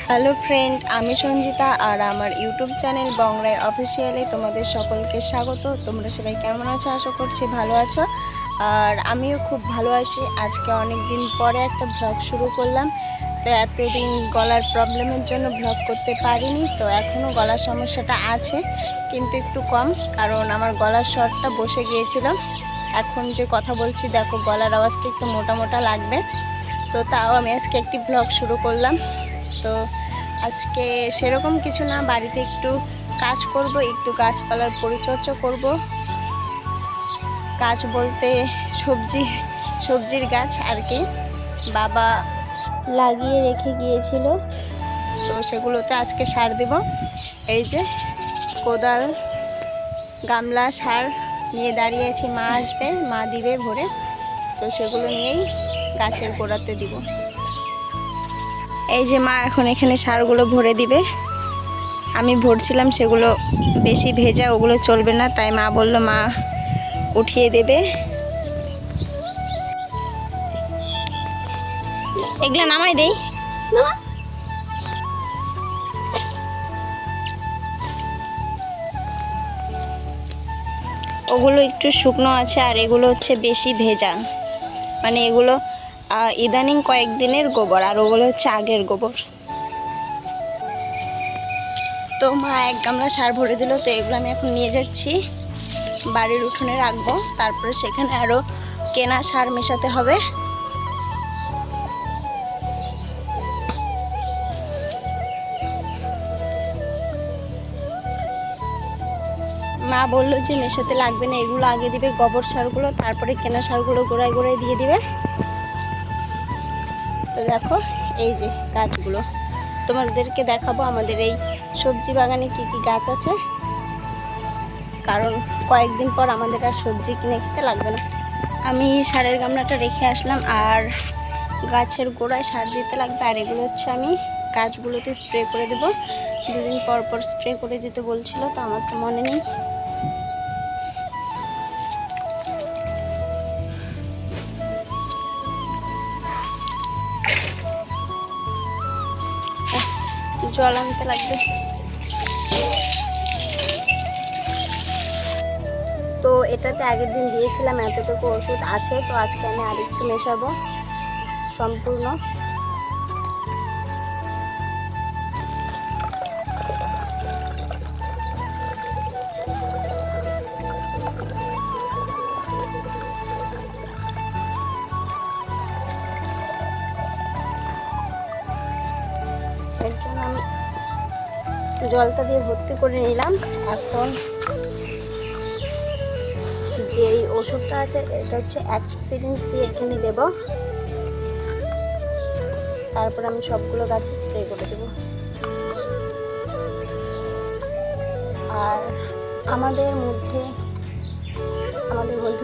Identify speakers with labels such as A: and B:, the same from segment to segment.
A: Hello friend, আমি সঞ্জিতা আর আমার YouTube channel বংরাই অফিসিয়ালে তোমাদের সকলকে স্বাগত। তোমরা সবাই কেমন আছো? আশা করছি ভালো আছো। আর আমিও খুব ভালো আছি। আজকে অনেক দিন পরে একটা ব্লগ শুরু করলাম। তো এতদিন গলার প্রবলেমের জন্য ব্লগ করতে পারিনি। তো এখনও গলার সমস্যাটা আছে, কিন্তু একটু কম, কারণ আমার গলার স্বরটা বসে গিয়েছিল। এখন যে কথা বলছি দেখো গলার আওয়াজটা একটু মোটা মোটা লাগবে। তো তাও আমি আজকে একটি ব্লগ শুরু করলাম। তো আজকে সেরকম কিছু না, বাড়িতে একটু কাজ করব, একটু গাছপালার পরিচর্যা করব। গাছ বলতে সবজির গাছ আর কি, বাবা লাগিয়ে রেখে গিয়েছিল। তো সেগুলোতে আজকে সার দেব। এই যে কোদাল গামলা সার নিয়ে দাঁড়িয়ে আছি, মা আসবে, মা দিবে ভরে। তো সেগুলো নিয়েই গাছের গোড়াতে দিব। এই যে মা এখন এখানে সারগুলো ভরে দিবে। আমি ভরছিলাম, সেগুলো বেশি ভেজা, ওগুলো চলবে না, তাই মা বলল মা উঠিয়ে দেবে। এগুলো নামাই দেই। ওগুলো একটু শুকনো আছে আর এগুলো হচ্ছে বেশি ভেজা, মানে এগুলো ইদানিং কয়েকদিনের গোবর আর ওগুলো হচ্ছে আগের গোবর। তো মা এক গামলা সার ভরে দিল। তো এগুলো আমি এখন নিয়ে যাচ্ছি বাড়ির উঠোনে রাখবো, তারপরে সেখানে আরও কেনা সার মেশাতে হবে। মা বললো যে মেশাতে লাগবে না, এগুলো আগে দিবে গোবর সারগুলো, তারপরে কেনা সারগুলো গোড়ায় গোড়ায় দিয়ে দিবে। তো দেখো এই যে গাছগুলো তোমাদেরকে দেখাবো, আমাদের এই সবজি বাগানে কি কি গাছ আছে, কারণ কয়েকদিন পর আমাদের আর সবজি কিনে খেতে লাগবে না। আমি সারের গামলাটা রেখে আসলাম, আর গাছের গোড়ায় সার দিতে লাগবে। আর এগুলো হচ্ছে আমি গাছগুলোতে স্প্রে করে দেবো, দুদিন পর পর স্প্রে করে দিতে বলছিল, তো আমার তো মনে নেই। জল আনতে লাগবে। তো এটাতে আগের দিন দিয়েছিলাম, এতটুকু ওষুধ আছে, তো আজকে আমি আরেকটু মেশাবো সম্পূর্ণ। এর জন্য আমি জলটা দিয়ে ভর্তি করে নিলাম। এখন যে ওষুধটা আছে এটা হচ্ছে এক সিরিঞ্জ দিয়ে এখানে দেব, তারপর আমি সবগুলো গাছে স্প্রে করে দেব। আর আমাদের মধ্যে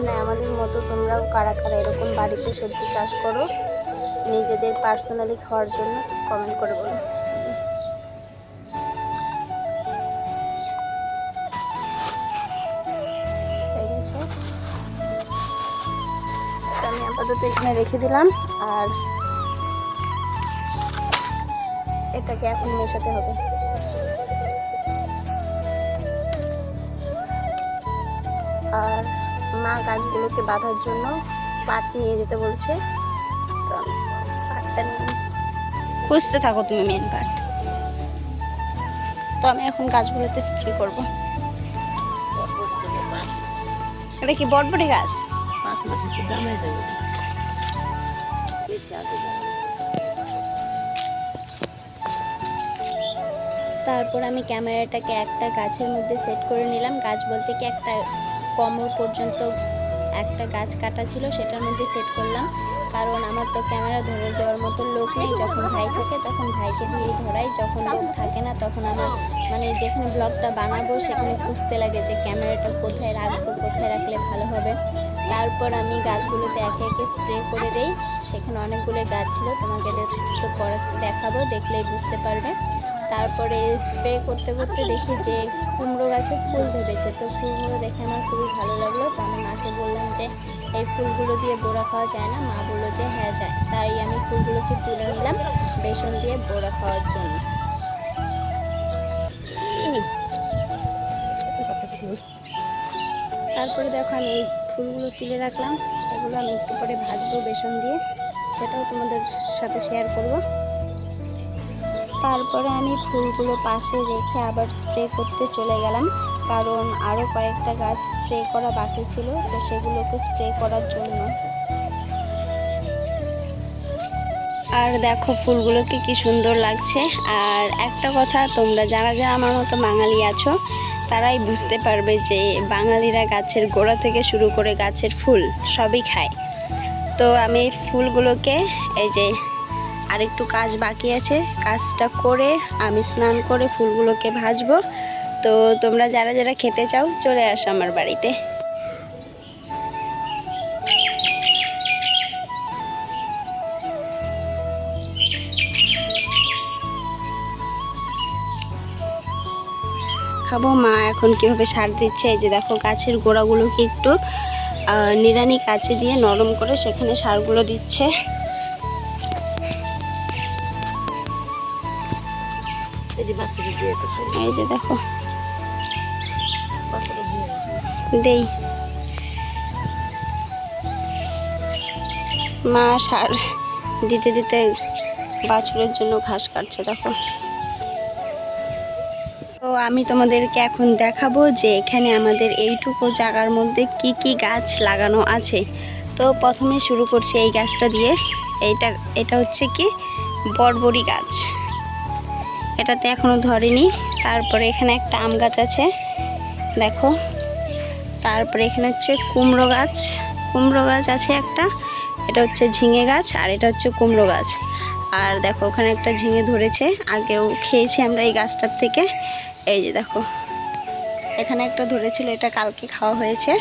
A: না, আমাদের মতো তোমরাও কারা কারা এরকম বাড়িতে সবজি চাষ করো নিজেদের পার্সোনালি খাওয়ার জন্য, কমেন্ট করে বলো। আমি আপাতত এখানে রেখে দিলাম, আর এটাকে এখন মেশাতে হবে। আর মা গাছগুলোকে বাঁধার জন্য পাট নিয়ে যেতে বলছে, তো আমি পাটটা নিয়ে খুঁজতে থাকো তুমি মেন পাট। তো আমি এখন গাছগুলোতে স্প্রে করব। এটা কি বটবটি গাছ? তারপর আমি ক্যামেরাটাকে একটা গাছের মধ্যে সেট করে নিলাম। গাছ বলতে কি একটা কোমর পর্যন্ত একটা গাছ কাটা ছিল, সেটার মধ্যে সেট করলাম, কারণ আমার তো ক্যামেরা ধরে দেওয়ার মতো লোক নেই। যখন ভাই থাকে তখন ভাইকে দিয়েই ধরাই, যখন লোক থাকে না তখন আমার মানে যেখানে ব্লগটা বানাবো সেখানে খুঁজতে লাগে যে ক্যামেরাটা কোথায় রাখবো, কোথায় রাখলে ভালো হবে। তারপর আমি গাছগুলোতে একে একে স্প্রে করে দেই। সেখানে অনেকগুলো গাছ ছিল, তোমাকে তো পরে দেখাবো, দেখলেই বুঝতে পারবে। তারপরে স্প্রে করতে করতে দেখি যে কুমড়ো গাছে ফুল ধরেছে। তো ফুলগুলো দেখে আমার খুবই ভালো লাগলো। তো আমি মাকে বললাম যে এই ফুলগুলো দিয়ে বড়া খাওয়া যায় না? মা বললো যে হ্যাঁ যায়। তাই আমি ফুলগুলোকে তুলে নিলাম বেসন দিয়ে বড়া খাওয়ার জন্য। তারপরে দেখো আমি এই ফুলগুলো তুলে রাখলাম, এগুলো আমি একটু পরে ভাজবো বেসন দিয়ে, সেটাও তোমাদের সাথে শেয়ার করব। তারপরে আমি ফুলগুলো পাশে রেখে আবার স্প্রে করতে চলে গেলাম, কারণ আরও কয়েকটা গাছ স্প্রে করা বাকি ছিল, তো সেগুলোকে স্প্রে করার জন্য। আর দেখো ফুলগুলোকে কি সুন্দর লাগছে। আর একটা কথা, তোমরা যারা যারা আমার মতো বাঙালি আছো তারাই বুঝতে পারবে যে বাঙালিরা গাছের গোড়া থেকে শুরু করে গাছের ফুল সবই খায়। তো আমি এই ফুলগুলোকে, এই যে আরেকটু কাজ বাকি আছে, কাজটা করে আমি স্নান করে ফুলগুলোকে ভাজবো। তো তোমরা যারা যারা খেতে চাও চলে আসো আমার বাড়িতে। খাবো। মা এখন কিভাবে সার দিচ্ছে, এই যে দেখো গাছের গোড়াগুলোকে একটু নিড়ানি কাঁচি দিয়ে নরম করে সেখানে সারগুলো দিচ্ছে। এই যে দেখো দেই, মা সার দিতে দিতে বাছুরের জন্য ঘাস কাটছে দেখো। তো আমি তোমাদেরকে এখন দেখাবো যে এখানে আমাদের এইটুকু জায়গার মধ্যে কি কি গাছ লাগানো আছে। তো প্রথমে শুরু করছি এই গাছটা দিয়ে। এটা হচ্ছে কি বরবরি গাছ, এটাতে এখনো ধরেনি। তারপরে এখানে একটা আম গাছ আছে দেখো। তারপরে এখানে হচ্ছে কুমড়ো গাছ আছে একটা, এটা হচ্ছে ঝিঙে গাছ, আর এটা হচ্ছে কুমড়ো গাছ। আর দেখো ওখানে একটা ঝিঙে ধরেছে, আগেও খেয়েছি আমরা এই গাছটার থেকে। এই যে দেখো এখানে একটা ধরেছিল, এটা কালকে খাওয়া হয়েছে।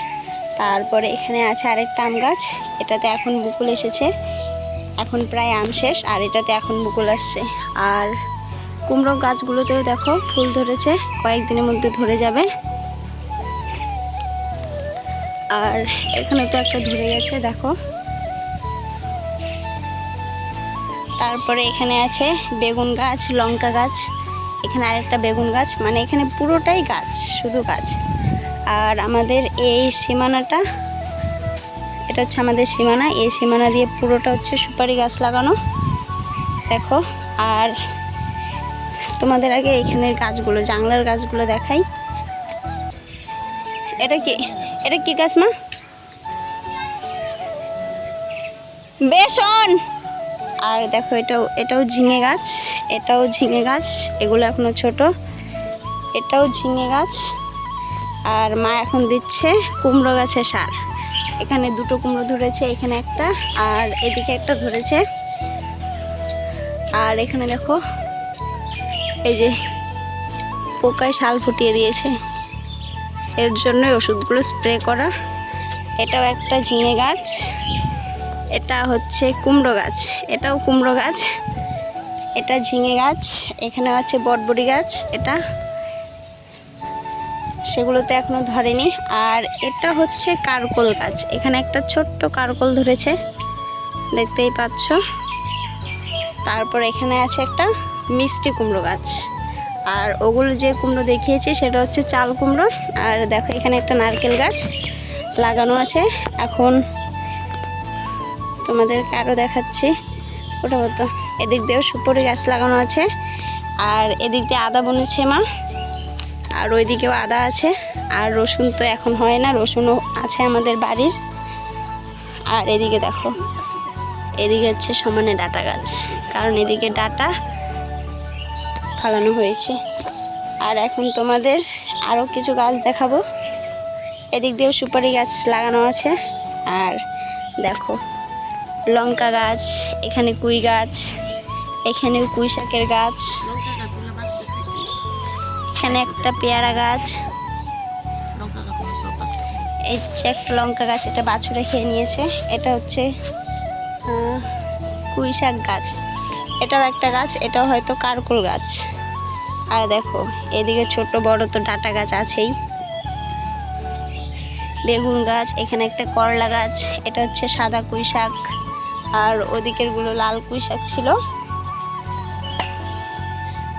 A: তারপরে এখানে আছে আরেকটা আম গাছ, এটাতে এখন মুকুল এসেছে, এখন প্রায় আম শেষ, আর এটাতে এখন মুকুল আসছে। আর কুমড়ো গাছগুলোতেও দেখো ফুল ধরেছে, কয়েকদিনের মধ্যে ধরে যাবে। আর এখানে তো একটা ধরে গেছে দেখো। তারপরে এখানে আছে বেগুন গাছ, লঙ্কা গাছ, এখানে আরেকটা বেগুন গাছ, মানে এখানে পুরোটাই গাছ, শুধু গাছ। আর আমাদের এই সীমানাটা, এটা হচ্ছে আমাদের সীমানা, এই সীমানা দিয়ে পুরোটা হচ্ছে সুপারি গাছ লাগানো দেখো। আর তোমাদের আগে এখানের গাছগুলো, জাংলার গাছগুলো দেখাই। এটা কি গাছ মা? বেসন। আর দেখো এটাও ঝিঙে গাছ, এটাও ঝিঙে গাছ, এগুলো এখনো ছোট, এটাও ঝিঙে গাছ। আর মা এখন দিচ্ছে কুমড়ো গাছের সার। এখানে দুটো কুমড়ো ধরেছে, এখানে একটা আর এদিকে একটা ধরেছে। আর এখানে দেখো এই যে পোকায় শাল ফুটিয়ে দিয়েছে, এর জন্য ওষুধগুলো স্প্রে করা। এটাও একটা ঝিঙে গাছ, এটা হচ্ছে কুমড়ো গাছ, এটাও কুমড়ো গাছ, এটা ঝিঙে গাছ। এখানে আছে বটবড়ি গাছ, এটা সেগুলোতে এখনো ধরেনি। আর এটা হচ্ছে কারকোল গাছ, এখানে একটা ছোট্ট কারকোল ধরেছে দেখতেই পাচ্ছ। তারপর এখানে আছে একটা মিষ্টি কুমড়ো গাছ। আর ওগুলো যে কুমড়ো দেখিয়েছি সেটা হচ্ছে চাল কুমড়ো। আর দেখো এখানে একটা নারকেল গাছ লাগানো আছে। এখন তোমাদেরকে আরও দেখাচ্ছি, ওটা হতো এদিক দিয়েও সুপারি গাছ লাগানো আছে। আর এদিক দিয়ে আদা বুনেছে মা, আর ওইদিকেও আদা আছে। আর রসুন তো এখন হয় না, রসুনও আছে আমাদের বাড়ির। আর এদিকে দেখো, এদিকে হচ্ছে সমানে ডাটা গাছ, কারণ এদিকে ডাটা ফালানো হয়েছে। আর এখন তোমাদের আরও কিছু গাছ দেখাবো। এদিক দিয়েও সুপারি গাছ লাগানো আছে। আর দেখো লঙ্কা গাছ, এখানে কুই গাছ, এখানেও পুঁই শাকের গাছ, এখানে একটা পেয়ারা গাছ, এই যে একটা লঙ্কা গাছ, এটা বাছুরে খেয়ে নিয়েছে। এটা হচ্ছে পুঁই শাক গাছ, এটাও একটা গাছ, এটাও হয়তো কারকোল গাছ। আর দেখো এদিকে ছোট বড় তো ডাটা গাছ আছেই, বেগুন গাছ, এখানে একটা করলা গাছ, এটা হচ্ছে সাদা পুঁই শাক। আর ওদিকের গুলো লাল পুঁই শাক ছিল।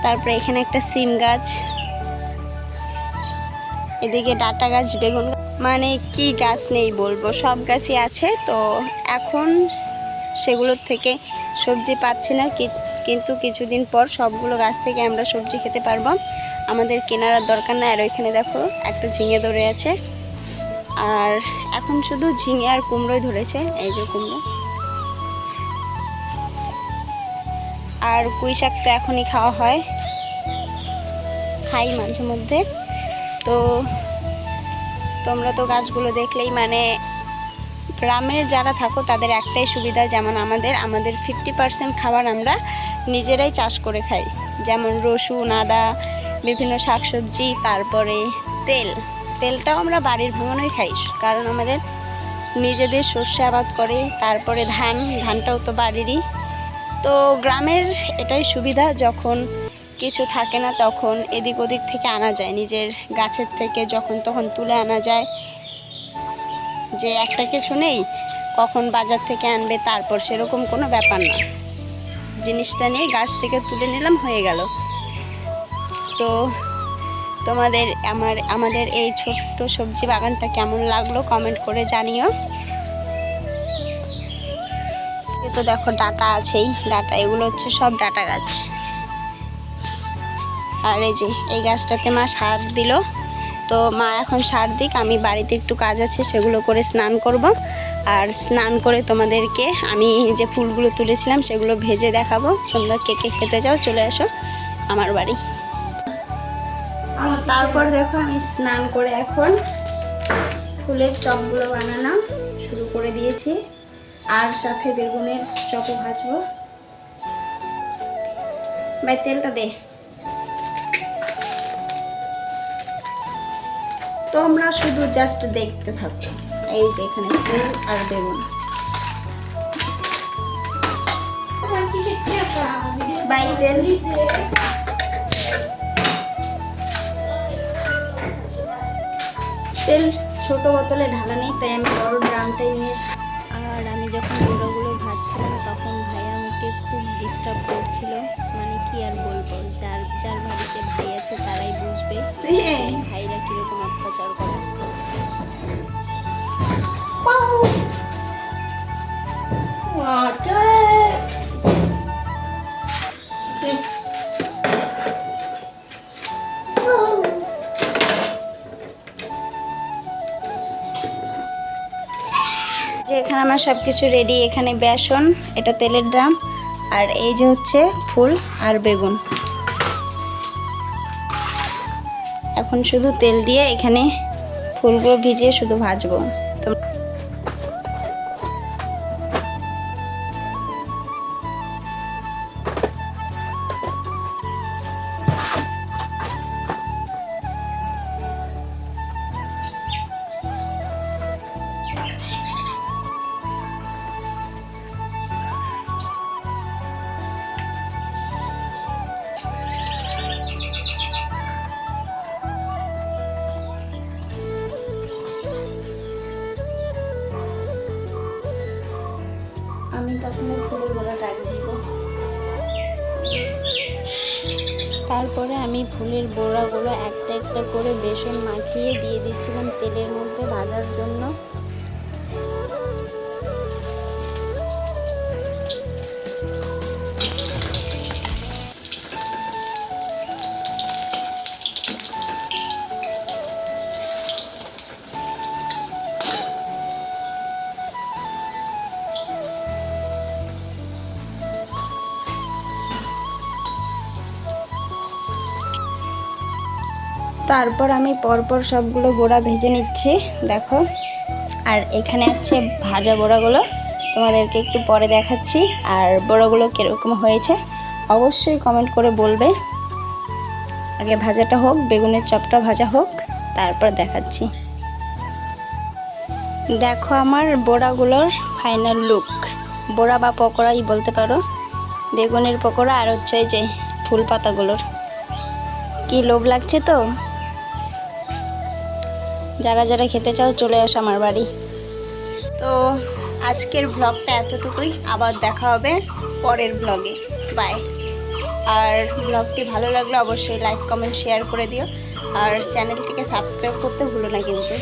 A: তারপরে এখানে একটা সিম গাছ, এদিকে ডাঁটা গাছ, বেগুন, মানে কি গাছ নেই বলবো, সব গাছই আছে। তো এখন সেগুলোর থেকে সবজি পাচ্ছি না, কিন্তু কিছুদিন পর সবগুলো গাছ থেকে আমরা সবজি খেতে পারবো, আমাদের কেনার দরকার নাই। আর ওইখানে দেখো একটা ঝিঙে ধরে আছে, আর এখন শুধু ঝিঙে আর কুমড়োই ধরেছে, এই যে কুমড়ো। আর পুঁই শাক তো এখনই খাওয়া হয়, খাই মাঝে মধ্যে। তো তোমরা তো গাছগুলো দেখলেই, মানে গ্রামের যারা থাকো তাদের একটাই সুবিধা, যেমন আমাদের 50% খাবার আমরা নিজেরাই চাষ করে খাই, যেমন রসুন, আদা, বিভিন্ন শাকসবজি, তারপরে তেলটাও আমরা বাড়ির ভাঙানোই খাই, কারণ আমাদের নিজেদের শস্য আবাদ করে। তারপরে ধানটাও তো বাড়িরই। তো গ্রামের এটাই সুবিধা, যখন কিছু থাকে না তখন এদিক ওদিক থেকে আনা যায়, নিজের গাছের থেকে যখন তখন তুলে আনা যায়। যে একটা কিছু নেই, কখন বাজার থেকে আনবে, তারপর সেরকম কোনো ব্যাপার না, জিনিসটা নিয়ে গাছ থেকে তুলে নিলাম, হয়ে গেল। তো তোমাদের আমাদের এই ছোট্ট সবজি বাগানটা কেমন লাগলো কমেন্ট করে জানিও। তো দেখো ডাঁটা আছেই, ডাঁটা, এগুলো হচ্ছে সব ডাঁটা গাছ। আর এই যে এই গাছটাতে মা সার দিল, তো মা এখন সার দিক, আমি বাড়িতে একটু কাজ আছে সেগুলো করে স্নান করব। আর স্নান করে তোমাদেরকে আমি যে ফুলগুলো তুলেছিলাম সেগুলো ভেজে দেখাবো। তোমরা কে কে খেতে যাও চলে আসো আমার বাড়ি। তারপর দেখো আমি স্নান করে এখন ফুলের চপগুলো বানানো শুরু করে দিয়েছি, আর সাথে বেগুনের চপও ভাজবো। ভাই তেলটা দে। তোমরা শুধু জাস্ট দেখতে থাকো। এই যে এখানে ফুল আর বেগুন, তেল ছোট বোতলে ঢালা নেই, তাই আমি বড় ড্রামটাই নিয়ে এসেছি। আর আমি যখন গুঁড়োগুলো ভাজছিলাম তখন ভাই আমাকে খুব ডিস্টার্ব করছিল, মানে কি আর বলবো, যার বাড়িতে ভাই আছে তারাই বুঝবে ভাইরা কিরকম অত্যাচার করে। যে এখানে আমার সবকিছু রেডি, এখানে বেসন, এটা তেলের ড্রাম, আর এই যে হচ্ছে ফুল আর বেগুন। এখন শুধু তেল দিয়ে এখানে ফুলগুলো ভিজিয়ে শুধু ভাজবো। আমি প্রথমে ফুলের বড়াটা আগে দিব, তারপরে আমি ফুলের বড়াগুলো একটা একটা করে বেসন মাখিয়ে দিয়ে দিচ্ছিলাম তেলের মধ্যে ভাজার জন্য। তারপর আমি পরপর সবগুলো বড়া ভেজে নিচ্ছি, দেখো। আর এখানে আছে ভাজা বড়াগুলো, তোমাদেরকে একটু পরে দেখাচ্ছি। আর বড়াগুলো কীরকম হয়েছে অবশ্যই কমেন্ট করে বলবে। আগে ভাজাটা হোক, বেগুনের চপটা ভাজা হোক, তারপর দেখাচ্ছি। দেখো আমার বড়াগুলোর ফাইনাল লুক, বড়া বা পকোড়াই বলতে পারো, বেগুনের পকোড়া। আর হচ্ছে এই যে ফুল পাতাগুলোর, কি লোভ লাগছে তো। যারা যারা খেতে চাও চলে আসো আমার বাড়ি। তো আজকের ব্লগটা এতটুকুই, আবার দেখা হবে পরের ব্লগে। বাই। আর ব্লগটি ভালো লাগলে অবশ্যই লাইক, কমেন্ট, শেয়ার করে দিও। আর চ্যানেলটিকে সাবস্ক্রাইব করতে ভুলো না কিন্তু।